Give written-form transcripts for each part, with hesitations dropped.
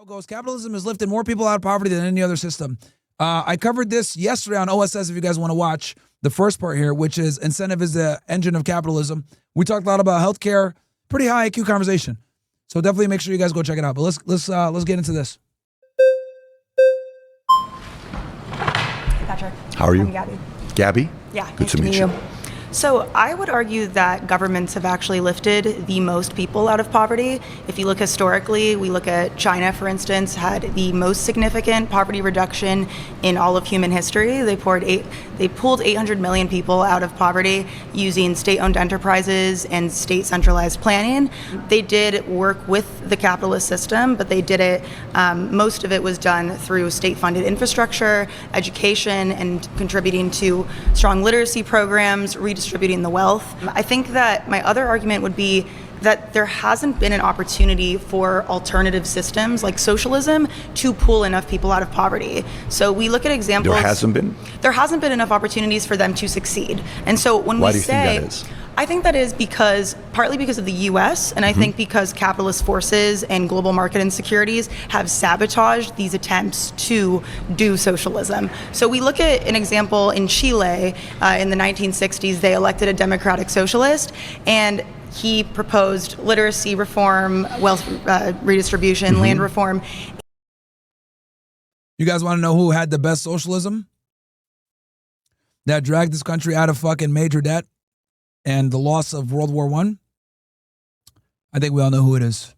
goes. Capitalism has lifted more people out of poverty than any other system. I covered this yesterday on OSS if you guys want to watch the first part here, which is incentive is the engine of capitalism. We talked a lot about healthcare, pretty high IQ conversation. So definitely make sure you guys go check it out. But let's get into this. Patrick. How are you? I'm Gabby. Gabby? Yeah. Good to meet you. So I would argue that governments have actually lifted the most people out of poverty. If you look historically, we look at China, for instance, had the most significant poverty reduction in all of human history. They pulled 800 million people out of poverty using state-owned enterprises and state centralized planning. They did work with the capitalist system, but they did it, most of it was done through state-funded infrastructure, education, and contributing to strong literacy programs, redistributing the wealth. I think that my other argument would be that there hasn't been an opportunity for alternative systems like socialism to pull enough people out of poverty. So we look at examples. There hasn't been? There hasn't been enough opportunities for them to succeed. And so when Why we do you say, think that is? I think that is partly because of the US, and I think because capitalist forces and global market insecurities have sabotaged these attempts to do socialism. So we look at an example in Chile in the 1960s, they elected a democratic socialist, and he proposed literacy reform, wealth redistribution, land reform. You guys want to know who had the best socialism? That dragged this country out of fucking major debt and the loss of World War I? I think we all know who it is.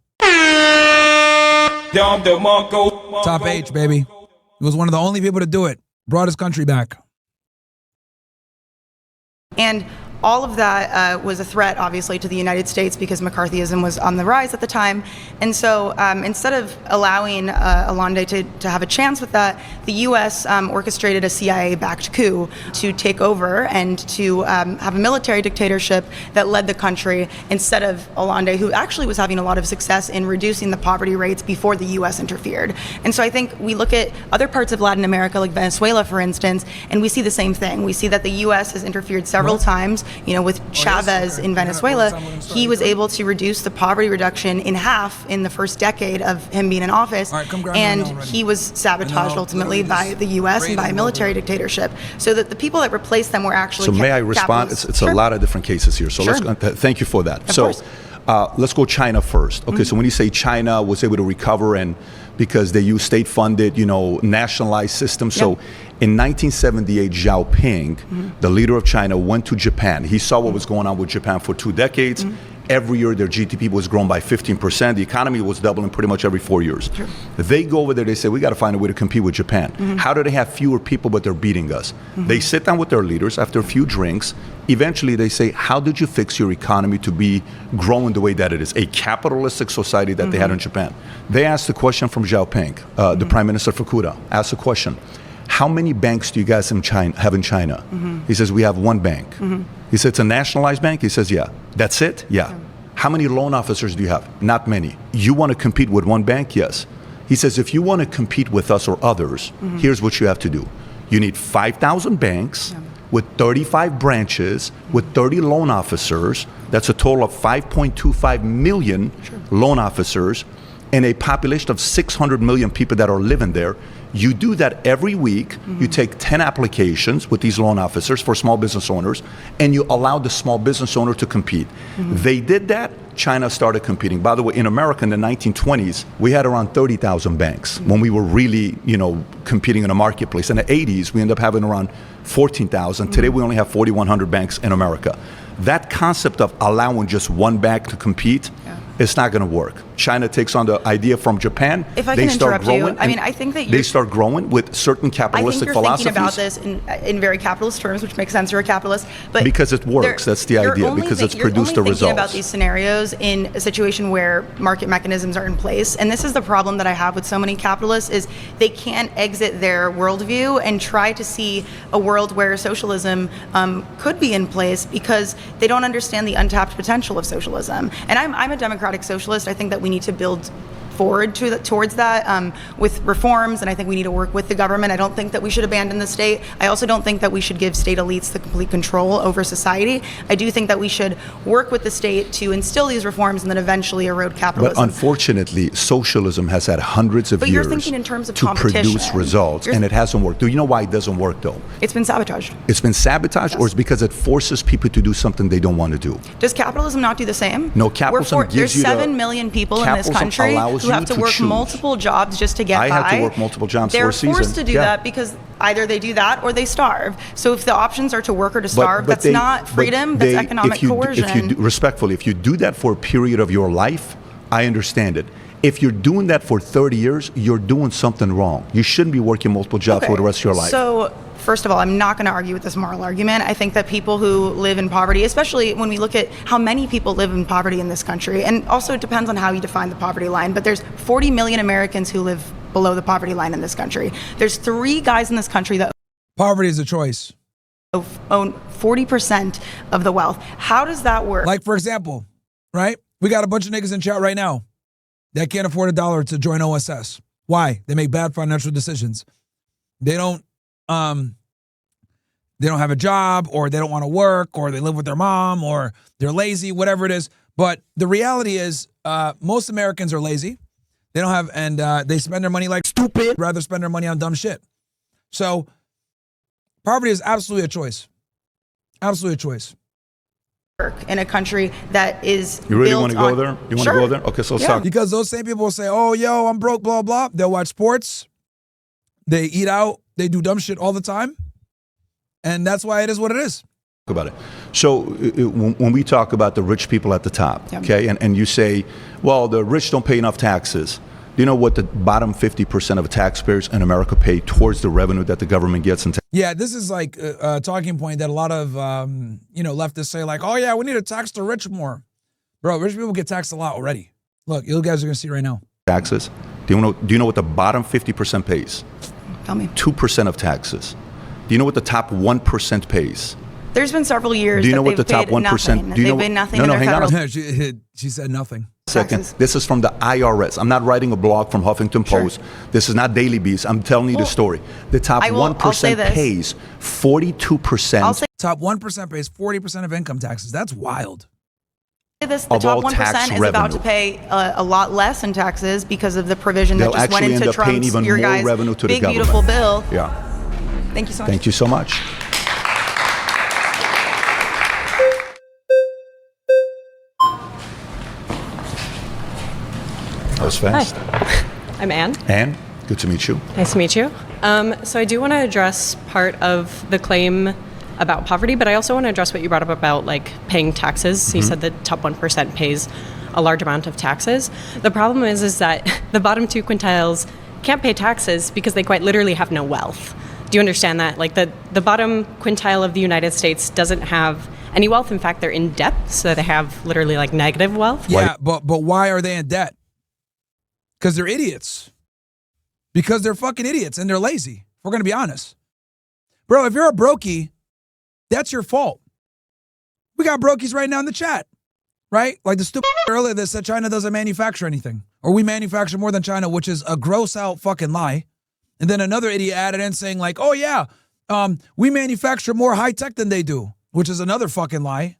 Top H, baby. He was one of the only people to do it. Brought his country back. And all of that was a threat, obviously, to the United States because McCarthyism was on the rise at the time. And so instead of allowing Allende to have a chance with that, the U.S. Orchestrated a CIA-backed coup to take over and to have a military dictatorship that led the country instead of Allende, who actually was having a lot of success in reducing the poverty rates before the U.S. interfered. And so I think we look at other parts of Latin America, like Venezuela, for instance, and we see the same thing. We see that the U.S. has interfered several times. You know, with Chavez in Venezuela, he was able to reduce the poverty reduction in half in the first decade of him being in office, and he was sabotaged ultimately by the U.S. and by a military dictatorship, so that the people that replaced them were actually So may I respond? It's Sure. a lot of different cases here, so Sure. thank you for that. Of course. Let's go China first. Okay, so when you say China was able to recover and because they use state-funded, nationalized systems. So in 1978, Xiaoping, the leader of China, went to Japan. He saw what was going on with Japan for 2 decades. Every year, their GDP was growing by 15%. The economy was doubling pretty much every 4 years. Sure. They go over there, they say, we got to find a way to compete with Japan. How do they have fewer people, but they're beating us? They sit down with their leaders after a few drinks. Eventually, they say, how did you fix your economy to be growing the way that it is? A capitalistic society that they had in Japan. They asked the question from Xiaoping, the Prime Minister Fukuda, asked the question, how many banks do you guys have in China? He says, we have one bank. He said, it's a nationalized bank? He says, yeah. That's it? Yeah. How many loan officers do you have? Not many. You want to compete with one bank? Yes. He says, if you want to compete with us or others, here's what you have to do. You need 5,000 banks with 35 branches, with 30 loan officers. That's a total of 5.25 million loan officers and a population of 600 million people that are living there. You do that every week. You take 10 applications with these loan officers for small business owners, and you allow the small business owner to compete. They did that. China started competing. By the way, in America in the 1920s, we had around 30,000 banks when we were really, competing in a marketplace. In the 80s, we ended up having around 14,000. Today, we only have 4,100 banks in America. That concept of allowing just one bank to compete, it's not going to work. China takes on the idea from Japan. If I can interrupt you, I think that they start growing with certain capitalistic philosophies. I think you're thinking about this in very capitalist terms, which makes sense. You're a capitalist, but because it works. That's the idea. Because it's produced the results. You're only thinking about these scenarios in a situation where market mechanisms are in place, and this is the problem that I have with so many capitalists: is they can't exit their worldview and try to see a world where socialism could be in place because they don't understand the untapped potential of socialism. And I'm a democratic socialist. I think that we need to build forward towards that with reforms, and I think we need to work with the government. I don't think that we should abandon the state. I also don't think that we should give state elites the complete control over society. I do think that we should work with the state to instill these reforms and then eventually erode capitalism. But unfortunately, socialism has had hundreds of But years you're thinking in terms of to competition. produce results, and it hasn't worked. Do you know why it doesn't work, though? It's been sabotaged. It's been sabotaged, or it's because it forces people to do something they don't want to do? Does capitalism not do the same? No, capitalism gives there's you the- 7 million people in this country allows who have you to to work choose. multiple jobs just to get by. I had to work multiple jobs for a season. They're forced to do Yeah. that because either they do that or they starve. So if the options are to work or to starve, that's not freedom, that's economic coercion. Respectfully, if you do that for a period of your life, I understand it. If you're doing that for 30 years, you're doing something wrong. You shouldn't be working multiple jobs for the rest of your life. So, first of all, I'm not going to argue with this moral argument. I think that people who live in poverty, especially when we look at how many people live in poverty in this country, and also it depends on how you define the poverty line, but there's 40 million Americans who live below the poverty line in this country. There's 3 guys in this country that Poverty is a choice. own 40% of the wealth. How does that work? Like, for example, right? We got a bunch of niggas in chat right now that can't afford $1 to join OSS. Why? They make bad financial decisions. They don't have a job, or they don't want to work, or they live with their mom, or they're lazy, whatever it is. But the reality is, most Americans are lazy. They don't have, and they spend their money like stupid, rather spend their money on dumb shit. So poverty is absolutely a choice. Absolutely a choice. In a country that is You really built want to go on- there? You want Sure. to go there? Okay, so let's talk. Because those same people will say, oh, yo, I'm broke, blah, blah. They'll watch sports. They eat out. They do dumb shit all the time. And that's why it is what it is. About it. So when we talk about the rich people at the top, Yeah. okay, and you say, well, the rich don't pay enough taxes. Do you know what the bottom 50% of taxpayers in America pay towards the revenue that the government gets in tax? Yeah, this is like a talking point that a lot of, leftists say like, oh, yeah, we need to tax the rich more. Bro, rich people get taxed a lot already. Look, you guys are going to see right now. Taxes. Do you know what the bottom 50% pays? Tell me. 2% of taxes. Do you know what the top 1% pays? There's been several years Do you know that what the they've top paid 1%? nothing. Do you know They've paid what- nothing No, in no, their hang on. federal she said nothing. Second, taxes. this is from the IRS. I'm not writing a blog from Huffington Sure. Post. This is not Daily Beast. I'm telling you the story. The top I'll say 1% this. pays 42%. I'll say Top 1% pays 40% of income taxes. That's wild. this, the Of top all 1% tax is about revenue. to pay a lot less in taxes because of the provision They'll that just went actually into end up paying Trump's, even your more guys' revenue to the big, government. beautiful bill. Yeah. Thank you so much. Thank you so much. That was fast. I'm Anne. Anne, good to meet you. Nice to meet you. So I do want to address part of the claim about poverty, but I also want to address what you brought up about like paying taxes. You said the top 1% pays a large amount of taxes. The problem is that the bottom 2 quintiles can't pay taxes because they quite literally have no wealth. Do you understand that? Like the bottom quintile of the United States doesn't have any wealth. In fact, they're in debt, so they have literally like negative wealth. Yeah, but why are they in debt? Because they're idiots. Because they're fucking idiots and they're lazy. If we're going to be honest. Bro, if you're a brokey, that's your fault. We got brokies right now in the chat, right? Like the stupid earlier that said China doesn't manufacture anything. Or we manufacture more than China, which is a gross out fucking lie. And then another idiot added in saying like, oh yeah, we manufacture more high tech than they do, which is another fucking lie.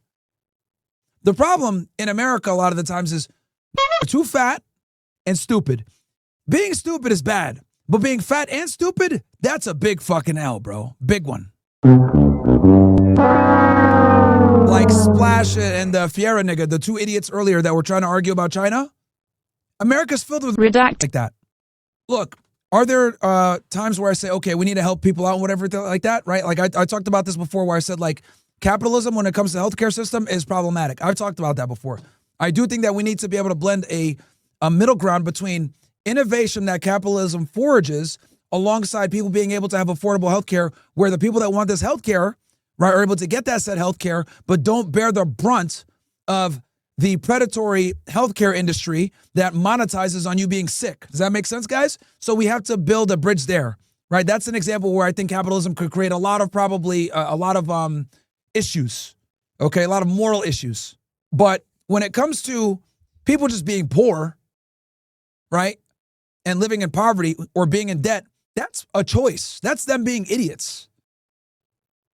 The problem in America a lot of the times is we're too fat and stupid. Being stupid is bad, but being fat and stupid, that's a big fucking L, bro. Big one. Like Splash and the Fiera nigga, the 2 idiots earlier that were trying to argue about China. America's filled with Redact. like that. Look, are there times where I say, okay, we need to help people out and whatever like that, right? Like I talked about this before where I said like capitalism when it comes to the healthcare system is problematic. I've talked about that before. I do think that we need to be able to blend a middle ground between innovation that capitalism forages alongside people being able to have affordable healthcare, where the people that want this healthcare, right, are able to get that said healthcare, but don't bear the brunt of the predatory healthcare industry that monetizes on you being sick. Does that make sense, guys? So we have to build a bridge there, right? That's an example where I think capitalism could create a lot of issues, okay, a lot of moral issues. But when it comes to people just being poor, right? And living in poverty or being in debt, that's a choice. That's them being idiots.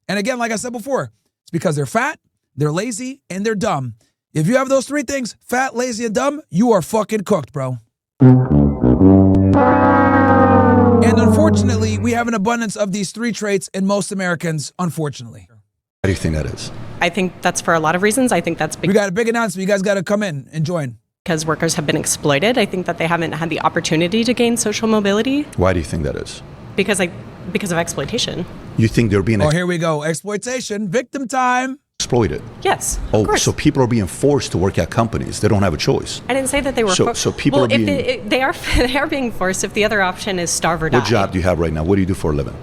And again, like I said before, it's because they're fat, they're lazy, and they're dumb. If you have those three things, fat, lazy, and dumb, you are fucking cooked, bro. And unfortunately, we have an abundance of these three traits in most Americans, unfortunately. Why do you think that is? I think that's for a lot of reasons. I think that's We got a big announcement. You guys got to come in and join. because workers have been exploited. I think that they haven't had the opportunity to gain social mobility Why do you think that is? because of exploitation. You think they're being Oh, here we go. Exploitation, victim time. exploited? Yes. Oh, of course. so people are being forced to work at companies. They don't have a choice. I didn't say that they were. So people well, are being- if they are they are being forced. If the other option is starve or die. What job do you have right now? What do you do for a living?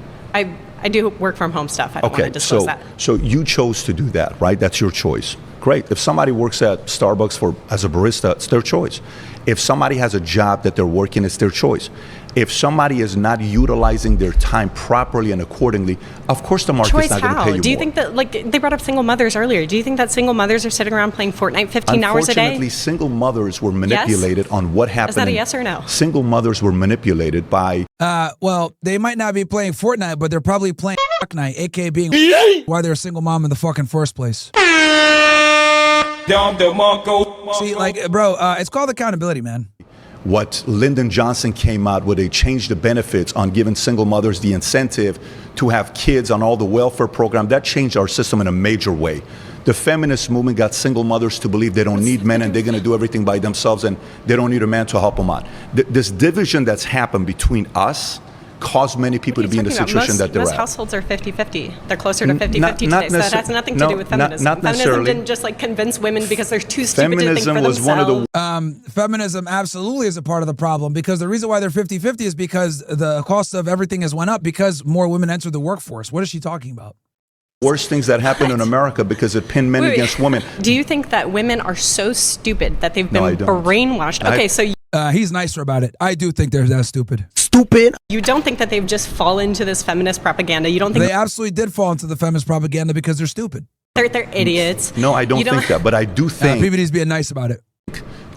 I do work from home stuff. I don't want Okay, to disclose so that. so you chose to do that, right? That's your choice. Great. If somebody works at Starbucks as a barista, it's their choice. If somebody has a job that they're working, it's their choice. If somebody is not utilizing their time properly and accordingly, of course the market's Choice not going to how? pay you Do you more. think that, like, they brought up single mothers earlier? Do you think that single mothers are sitting around playing Fortnite 15 hours a day? Unfortunately, single mothers were manipulated on what happened. Is that a in- yes or no? Single mothers were manipulated by Well, they might not be playing Fortnite, but they're probably playing Night, aka being why they're a single mom in the fucking first place. See, like, bro, it's called accountability, man. what Lyndon Johnson came out with. They changed the benefits on giving single mothers the incentive to have kids on all the welfare program. That changed our system in a major way. The feminist movement got single mothers to believe they don't need men and they're going to do everything by themselves and they don't need a man to help them out. This division that's happened between us caused many people to be in the situation that they're most at. households are 50-50. They're closer to 50-50 Not today. So that has nothing to do with feminism. Not Feminism necessarily. didn't just like convince women because they're too stupid to think Feminism for was one of themselves. the Feminism absolutely is a part of the problem because the reason why they're 50-50 is because the cost of everything has went up because more women enter the workforce. What is she talking about? worst things that happen in America because it pinned men Wait. against women. Do you think that women are so stupid that they've No, I been don't. brainwashed? Okay, so He's nicer about it. I do think they're that stupid. you don't think that they've just fallen to this feminist propaganda? You don't think They absolutely did fall into the feminist propaganda because they're stupid. they're idiots? No, I don't You think that, but I do think PBD's being nice about it.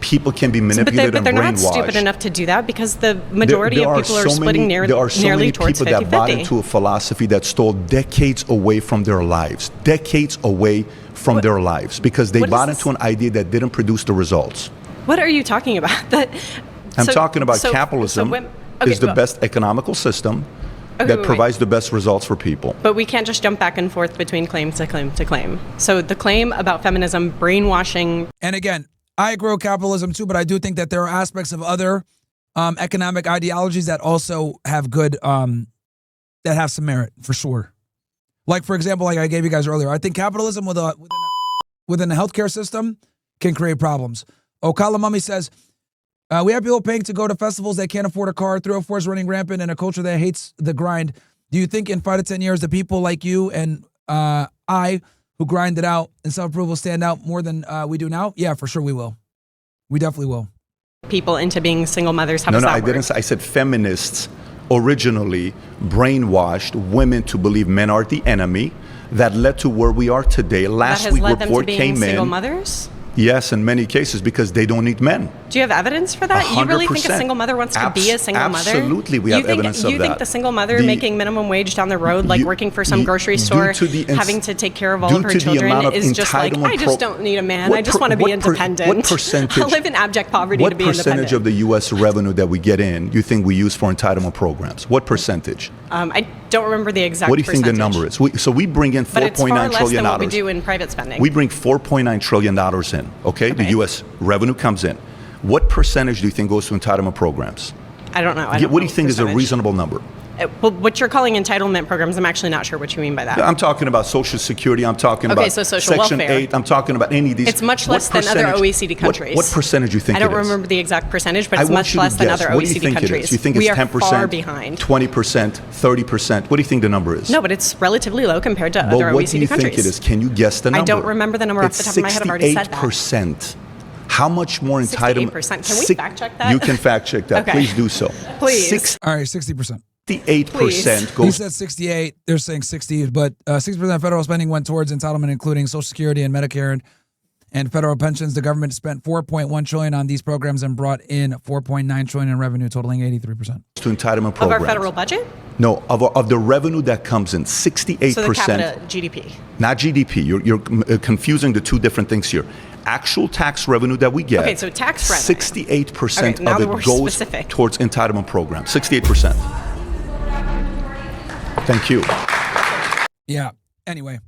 people can be But manipulated they're and not brainwashed. stupid enough to do that because the majority There of people are splitting there are so nearly many towards people that bought 50-50. into a philosophy that stole decades away from their lives, decades away from their lives, because they what is bought this? into an idea that didn't produce the results. What are you talking about? I'm talking about capitalism is the best economical system that wait. provides the best results for people. But we can't just jump back and forth between claim to claim to claim. So the claim about feminism brainwashing. And again, I agree with capitalism too, but I do think that there are aspects of other economic ideologies that also have good, that have some merit for sure. Like, for example, like I gave you guys earlier, I think capitalism within the healthcare system can create problems. Okalamami says, we have people paying to go to festivals they can't afford a car, 304 is running rampant, and a culture that hates the grind. Do you think in 5 to 10 years, the people like you and I who grind it out and self-approval stand out more than we do now? Yeah, for sure we will. We definitely will. People into being single mothers. How does No, that I work? didn't say, I said feminists originally brainwashed women to believe men are the enemy. That led to where we are today. That Last has week led them to report being came single in. mothers? Yes, in many cases, because they don't need men. Do you have evidence for that? You really think a 100%. single mother wants to be a single mother? Absolutely, we have evidence of You think that. the single mother The- making minimum wage down the road, like You- working for some you- grocery due store, to the ins- having to take care of all due of her to the children, amount of is just like, entitlement I just don't need a man. What I just per- want to be what per- independent. what percentage- I'll live in abject poverty What to be percentage independent. of the U.S. revenue that we get in you think we use for entitlement programs? What percentage? I don't remember the exact What do you think the percentage. number is? So we bring in But it's far $4.9 less trillion. than what we do in private spending. We bring $4.9 trillion in, okay? The Okay. U.S. revenue comes in. What percentage do you think goes to entitlement programs? I don't know. What do you think is a percentage. reasonable number? Well, what you're calling entitlement programs, I'm actually not sure what you mean by that. I'm talking about Social Security. I'm talking Okay, about so social Section welfare. 8. I'm talking about any of these. It's much What less than other percentage- OECD countries. What percentage do you think I don't it is? remember the exact percentage, but I it's want much you to less than guess. other What do you OECD think countries. it is? You think we it's are 10%, far behind. 20%, 30%? What do you think the number is? No, but it's relatively low compared to But other what OECD do you countries. think it is? Can you guess the I number? don't remember the number off the top of my head. I've already said that. 68%. How much more entitlement? 68%. Can we Six- fact check that? You can fact check that. Okay. Please do so. Please. All right, 60%. 68% He goes. said 68. They're saying 60, but 60% of federal spending went towards entitlement, including Social Security and Medicare And federal pensions, the government spent $4.1 trillion on these programs and brought in $4.9 trillion in revenue, totaling 83%. To entitlement programs. Of our federal budget? No, of the revenue that comes in, 68%. So the capita GDP. Not GDP. You're confusing the two different things here. Actual tax revenue that we get. Okay, so tax revenue. 68% now of that we're it goes specific. towards entitlement programs. 68%. Thank you. Yeah. Anyway.